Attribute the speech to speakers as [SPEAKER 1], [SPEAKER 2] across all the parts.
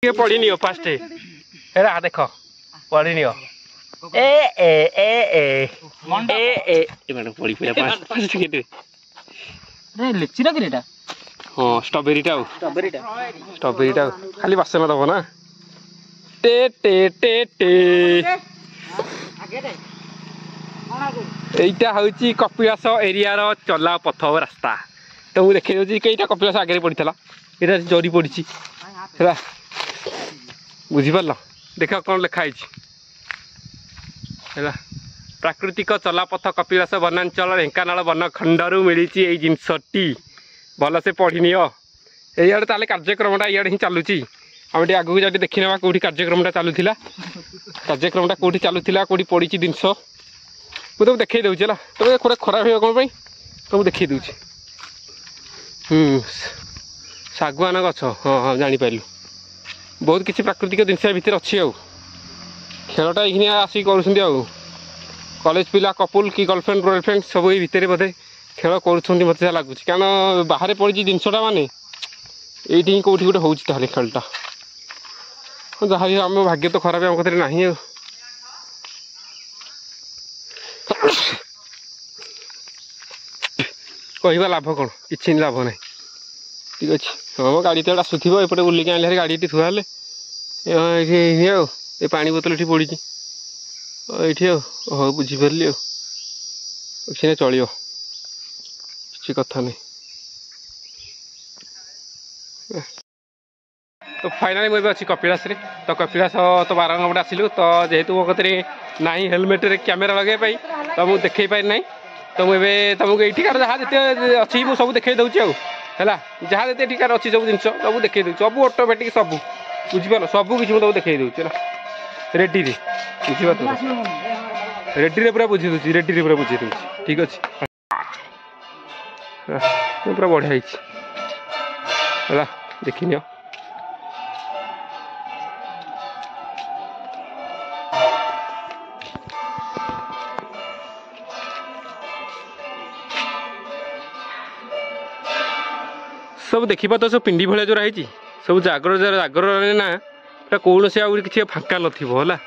[SPEAKER 1] ये पढ़ी neo fast Hera देख पढ़ी नियो ए ए ए ए ए ए मैडम पढ़ी पूरा फास्ट के
[SPEAKER 2] रे लिची ना किरेटा
[SPEAKER 1] हां स्ट्रॉबेरीटा स्ट्रॉबेरीटा खाली बासना दबो ना टे टे टे टे এইটা হচ্ছে কপিলাস এরিয়ার চলা পথ রাস্তা তো মু দেখে দেছি কেইটা কপিলাস আগে পড়িলা এটা জরি পড়িছি হেলা বুঝিপারল দেখ কোন লেখা হয়েছি হেলা প্রাকৃতিক চলাপথ কপিলাস বনাঞ্চল ঢেঙ্কানাল বনখণ্ডরু মিলিছি এই জিনিসটি ভালসে পড়ি নিও এইআড়ে তাহলে কার্যক্রমটা ইআড়ে হি চালুছি আমি টিকে আগুক যাই দেখি নেবা কোটি কার্যক্রমটা চালুলা কার্যক্রমটা কোটি চালুলা কোটি পড়িছি জিনিস ମୁଁ ତମକୁ ଦେଖେଇ ଦେଉଛି ହେଲା ତମେ ଖରା ଖରାପ ହେବ କ'ଣ ପାଇଁ ତମକୁ ଦେଖେଇ ଦେଉଛି ଶାଗୁଆନ ଗଛ ହଁ ହଁ ଜାଣିପାରିଲୁ ବହୁତ କିଛି ପ୍ରାକୃତିକ ଜିନିଷ ଭିତରେ ଅଛି ଆଉ ଖେଳଟା ଏଇଖିନି ଆସିକି କରୁଛନ୍ତି ଆଉ କଲେଜ ପିଲା କପୁଲ କି ଗର୍ଲଫ୍ରେଣ୍ଡ ବୟଫ୍ରେଣ୍ଡ ସବୁ ଏଇ ଭିତରେ ବୋଧେ ଖେଳ କରୁଛନ୍ତି ମୋତେ ଯାହା ଲାଗୁଛି କାରଣ ବାହାରେ ପଡ଼ିଛି ଜିନିଷଟା ମାନେ ଏଇଠି ହିଁ କେଉଁଠି ଗୋଟେ ହେଉଛି ତାହେଲେ ଖେଳଟା ଯାହା ବି ଆମ ଭାଗ୍ୟ ତ ଖରାପ ଆମ କତିରେ ନାହିଁ ଆଉ कहवा लाभ कौन कि लाभ ना ठीक अच्छे हाँ गाड़ी तो आसूब एपटे बुलिक आने गाड़ी थुआ ये पा बोतल ये पड़ी ये हाँ बुझीपारे अच्छे चलो किसी कथा नहीं तो फाइनाली मुझे अच्छी कपिलास तो कपिलास तो 12 नंबर आसिलु तो जेहेतु मो कतरे ना हेलमेट रे कैमेरा लगे तो मुझे देखे पारि ना तो मुझे तुमको ये जहाँ जिते अच्छी मुझे सब देखे दूसरी है जहाँ जिते टीकार अच्छी सब जिन सब देखे दूँ सब ऑटोमेटिक सब बुझीपार सब किसी मुझे देखे दूसरी रेडी बुझीपार रेडी पूरा बुझी दूसरी रेडी पूरा बुझे दूसरी ठीक अच्छे पूरा बढ़िया है देखनी सब देखा तो सब पिंडी भाया जो रही सब जागर जागर ना कौन से आगे किसी फाँका नाला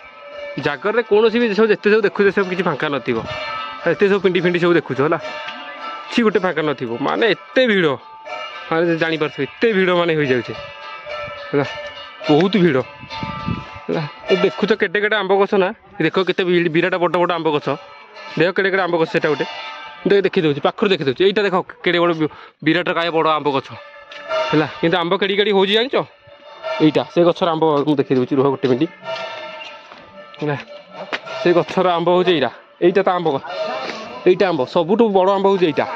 [SPEAKER 1] जागर कौन भी सब जिते सब देखुचे सब किसी फाँका नात सब पिंडी फिंडी सब देखुच है कि गोटे फाँका नाने एत भिड़ हाँ जापार एत भिड़ मान हो जाए बहुत भिड़ देखुच केटे केटे आंब गछ ना देख के विराट बड़ बड़ आंब गछ देख केटे केटे आंब गछ गोटे देख देखी दूसरी पाखर देखी दूसरी यहाँ देख केटे बड़ विराट काय बड़ आंब गछ है कि आंब केड़ी केड़ी हो जान यहाँ से गचर आंब मुझे देखी दूसरी रुह गोटे मिनट है से गचर आंब हो यहाँ तो आंब यहाँ आंब सबुठ बड़ आंब हो यहाँ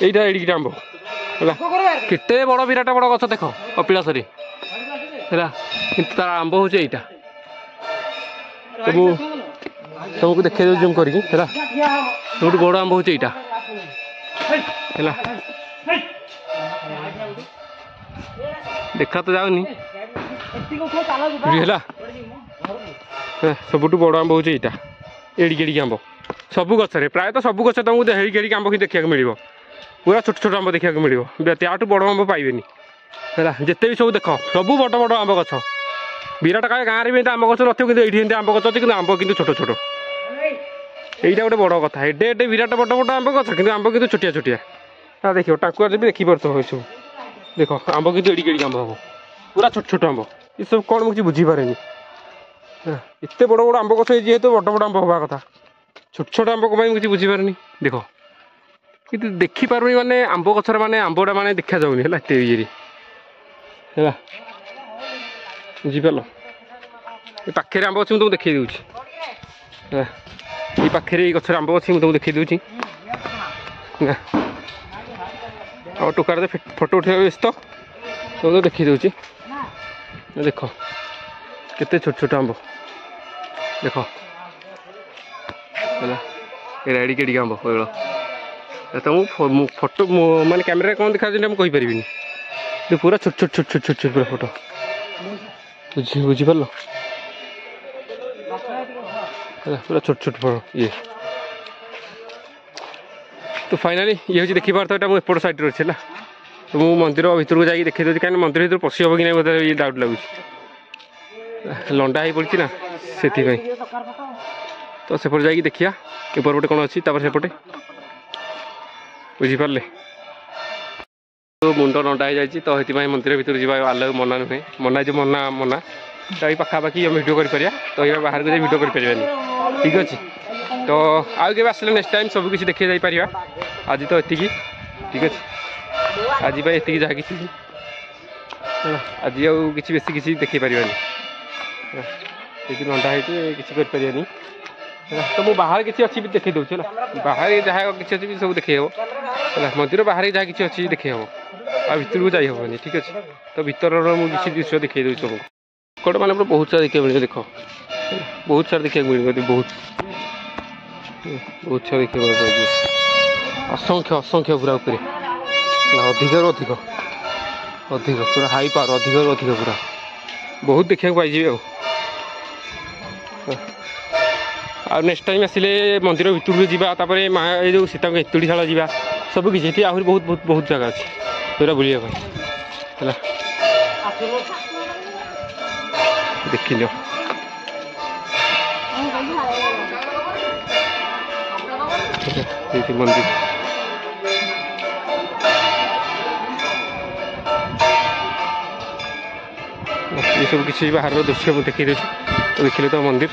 [SPEAKER 1] एडिक आंब है केते बड़ विराट बड़ गछ देख कपिलास है तार आंब हो यहाँ तुमको देखे जूम करके सब बड़ आंब हो यहाँ देखा तो जाऊनी सबुठ बड़ आंब हो यहाँ एडिक एडिक आंब सब गचरे प्रायतः सब गच तुमको हेड़िक हेड़िक आंब देखा मिल पूरा छोट छोट आंब देखा मिल त्याठू बड़ आंब पाइबे है जिते भी सब देख सब बड़ बड़ आंब गछ विराट काय गाँव में आंब गछ नए आंब गछ अच्छे आंब कि छोट छोट यहीटा गोटे बड़ कथा एडे एडे विराट बड़ बड़ आंब गछ कि आंब कि छोटिया छोटिया देख टाकुआ भी देखिपार सब देख आंब कि एडिक एडिक आंब हम पूरा छोट छोट आंब ये सब कौन मुझे बुझीपारे एत बड़ बड़ आंब गछ जेहेतु बड़ बड़ आंब हवा कथा छोट छोट आंब कहीं मुझे बुझीपारे देख कि देखिपारे माने आंब गचर माने आंबटा माने देखा जाऊनी है एत ये है बुझीपार ये पाखे आंब अच्छी तुमको देखी दूसरी ये पाखे गचर आंब अच्छी तुमको देखी दूसरी और टोकार फोटो उठा व्यस्त तुमको देखी दूसरी देख केते छोट छोट आंब देख है एडिक एडिक आंब तुमको फोटो माने कैमेरा कौन देखा कहीपरि पूरा छोट छोट छोट छोट छोट छोट पूरा फोटो बुझीपार पूरा छोट छोट फोटो ये तो फाइनाली ये हूँ देखी पार्थ मुझे एपट साइड अच्छे तो मुझे मंदिर भर को जाकि देखी दूसरी कहीं मंदिर भर पशि हम कि नहीं मतलब ये डाउट लगुच। लंडा हो पड़ी ना से तो सेपटे जाकि देखिया एपटे कौन अच्छी सेपटे बुझीपारे तो मुंड लंडा हो जाए तो ये मंदिर भर जावा आलो मना नुहे मना जो मना मना तो ये पाखापाखि आम भिड कर तो ये बाहर को भिड कर ठीक अच्छे तो आउ के आसले नेक्स्ट टाइम सब किसी देखिए जापर आज तो ये ठीक अच्छे आज ये जहाँ कि आज आउ कि बेस किसी देखी पारानी लंडा है किसी कर तो मुझे बाहर किसी अच्छी भी देखी दूसरी है बाहर जहाँ किसी अच्छी सब देखी हे है मंदिर बाहर जहाँ किसी अच्छी देखी हे आ भर को जाई हेनी ठीक अच्छे तो भर मुझे किसी दृश्य देखी दूँ तुमको कौट मैंने बहुत सारा देखा मिले देख बहुत सारा देखा मिले बहुत बहुत सारा देखा असंख्य असंख्य पूरा ऊपर अधिक अधिक अधिक पूरा हाई पावर अधिक अधिक पूरा बहुत देखा पाई आ नेक्स्ट टाइम आसिले मंदिर भर को जापर ये जो सीता एतुड़ीशाला जा सब किसी आहरी बहुत बहुत बहुत जगह अच्छी पूरा बुलाया है देख लो मंदिर ये सब किसी बाहर दृश्य मुझे देखी तो देखिले तो मंदिर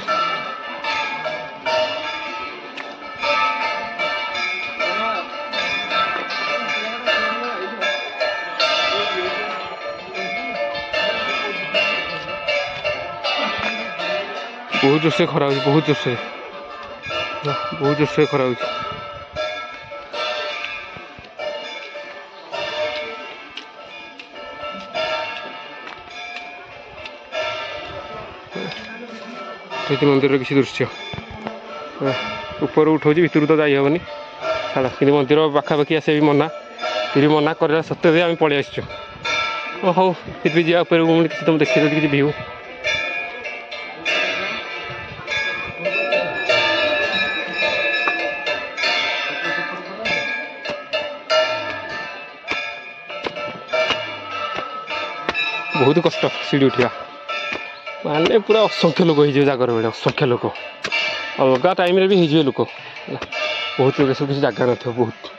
[SPEAKER 1] बहुत जोर से खरा बहुत जोर से खरा मंदिर किसी दृश्य ऊपर उठाऊँ भर तो जाई हेनी छाड़ा कि मंदिर पाखापाखि आसे भी मना फिर मना कर सत्वे भी आम पलि आसचु हाँ फिर भी जा किसी तुम देखिए किसी भ्यू बहुत कष्ट सीढ़ी उठा माने पूरा असंख्य लोक हो जागर बेड़े असंख्य लोक अलग टाइम रे भी हो लोक बहुत लोग सब किसी जगह न बहुत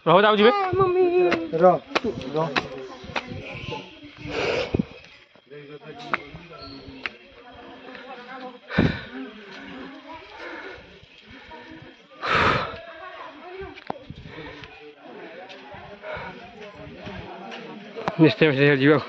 [SPEAKER 1] रहो जाओ जी निश्चय में जीव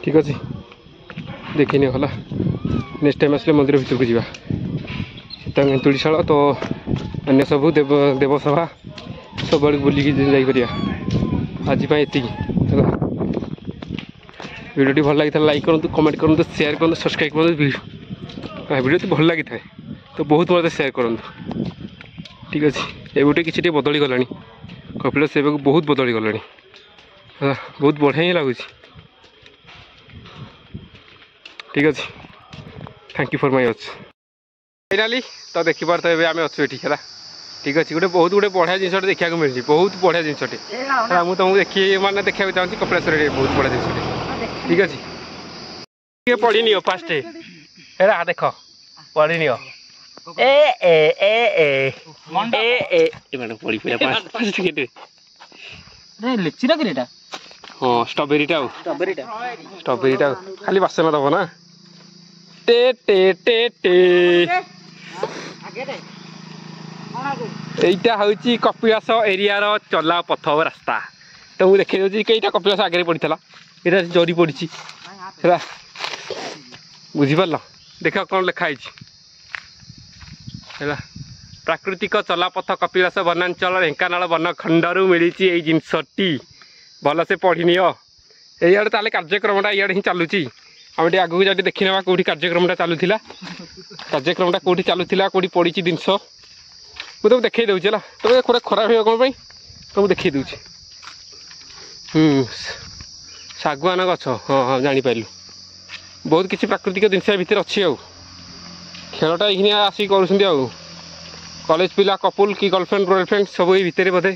[SPEAKER 1] ठीक अच्छे देखनी होला नेक्स्ट टाइम आसले मंदिर भितर को जावा सीता एंतुड़ीशाल तो अन्य सब देवसभा सब आड़ बुलिकी जापर आज ये वीडियो भल लगी लाइक करूँ कमेंट करूँ शेयर करूँ सब्सक्राइब करूँ वीडियो तो भल लगी था तो बहुत मत शेयर करूँ ठीक अच्छे एवटे कि बदली गला कपिलास एवं बहुत बदली गला बहुत बढ़िया ही लगुच ठीक अच्छे thank you for my watch finally तो देखिपार तो आम अच्छे है ठीक अच्छे गोटे बहुत गोटे बढ़िया जिनस देखा मिली बहुत बढ़िया जिनसटे मुझे तुमको देखिए मैंने देखा चाहूँगी कपिलेश्वर बहुत बढ़िया जिनसटे ठीक अच्छे पढ़ी नियो फास्ट है देख पढ़ी नियो ए ए ए ए ए ए मैंने पढ़ी पे फास्ट केटे
[SPEAKER 2] रे लेची ना किरेटा
[SPEAKER 1] हां स्ट्रॉबेरीटा स्ट्रॉबेरीटा खाली बासना दबो ना टे टे टे टे এইটা হচ্ছে কপিলাস এরিয়ার চলা পথ রাস্তা তো মু দেখে দেছি কেইটা কপিলাস আগে পড়িলা এটা জরি পড়িছি সেটা বুঝিপারল দেখ কোন লেখা হয়েছি है प्राकृतिक चलापथ कपिलास वनांचल ढेंकानाल वनखंडर मिली यही जिनसटी भलसे पढ़ी नियो ये ताले कार्यक्रमटा इे ही चलुची आम टे आगू जाए देखी ना कौटी कार्यक्रमटा चलूला कार्यक्रमटा कौटी चलूला कौटी पड़ी जिनस मुझे तुमको देखई दूसरी है तो पूरा खराब हो कौन तुमको देखई दूसरी शागुआन गछ हाँ हाँ जापारू बहुत किसी प्राकृतिक जिनस भितर अच्छी आ खेलटा ये आसिक कर कॉलेज पिला कपुल कि गर्लफ्रेंड गर्लफ्रेंड सब ये भितर बोधे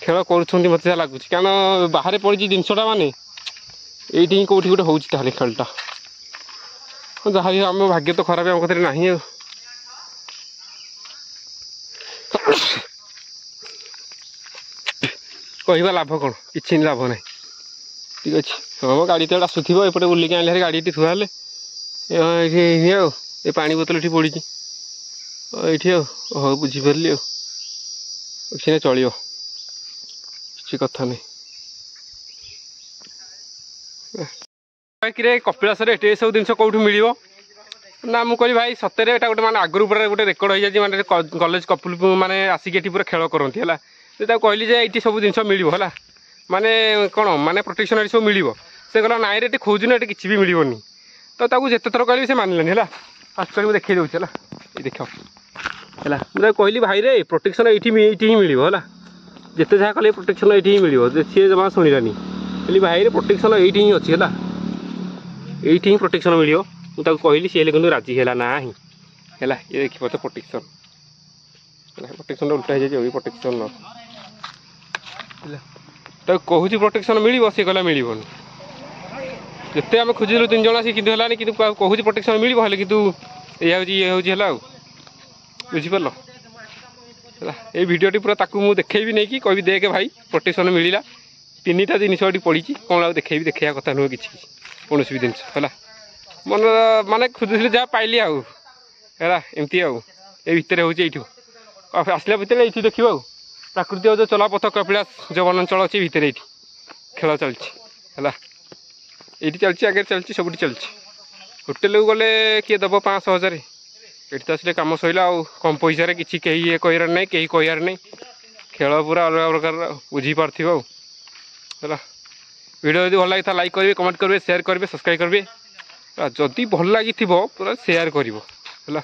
[SPEAKER 1] खेल कर मत लगुच कारण बाहर पड़ी जिनसटा माने ये कौटी गोटे हो खेलटा जहाँ भी आम भाग्य तो खराब आम कथर ना कह लाभ कौन कि लाभ ना ठीक अच्छे हाँ गाड़ी तो आसुथ एपटे बुलिक आने गाड़ी थुआ ये पानी बोतल ये पड़ी ये हाँ बुझीपारे अच्छे चलो किसी कथा नहीं कि कपिलास ये सब जिन कौट मिल ना मुझे भाई सतरे एटा गोटे मैंने आगुरी पूरा गोटे रेकर्ड हो जाए मैंने कॉलेज कपुल मैंने आसिक ये पूरा खेल करती है कहली ये सब जिन मिल माने कौन माने प्रोटेक्शन ये सब मिल से कहला नाई रे खोजुन ये किसी भी मिलनी तो जिते थर कहली से मानलानी है फास्ट कर देखी दूसरी है देख है मुझे कहली भाई रे प्रोटेक्शन ये ही मिल है जिते जहाँ कले प्रोटेक्शन ये ही मिल सी जमा शुणानी कहली भाई रे प्रोटेक्शन ये ही अच्छी है ये ही प्रोटेक्शन मिल मुझे कहली सी कि राजी है ना ही है ये देखिए तो प्रोटेक्शन प्रोटेक्शन उल्टा हो प्रोटेक्शन तो कहूँ प्रोटेक्शन मिल सी कहला मिलनी जिते आम खोजिलु 3 जन आसी कि कहूँ प्रोटेक्शन मिल हेल्ले कि ये हूँ बुझीपार ये भिडियोटी पूरा ताकू मुझे देखेबी नहीं कि कह देखे भाई प्रोटेक्शन मिलला 3टा जिनिस पड़ी कौन आ देखेबी देखा कथा नुह कि कौन भी जिन है मन माने खोजुली जहाँ पाइली है एमती ये भितर हूँ ये आसला भितर ये देखो प्राकृतिक जो चलापथ कपिलास जो वनांचल अच्छे भितर ये खेल चलती है ये चलती आगे चलती सब चलती होटेल को गले किए दब 500,000 ये तो आसले कम सैला कम पैसा किसी कहीं ये कहार ना कहीं कहार नहीं खेल पूरा अलग प्रकार बुझीपार है वीडियो यदि भल लगी लाइक करेंगे कमेंट करेंगे शेयर करेंगे सब्सक्राइब करेंगे जदि भल लगी पूरा शेयर कर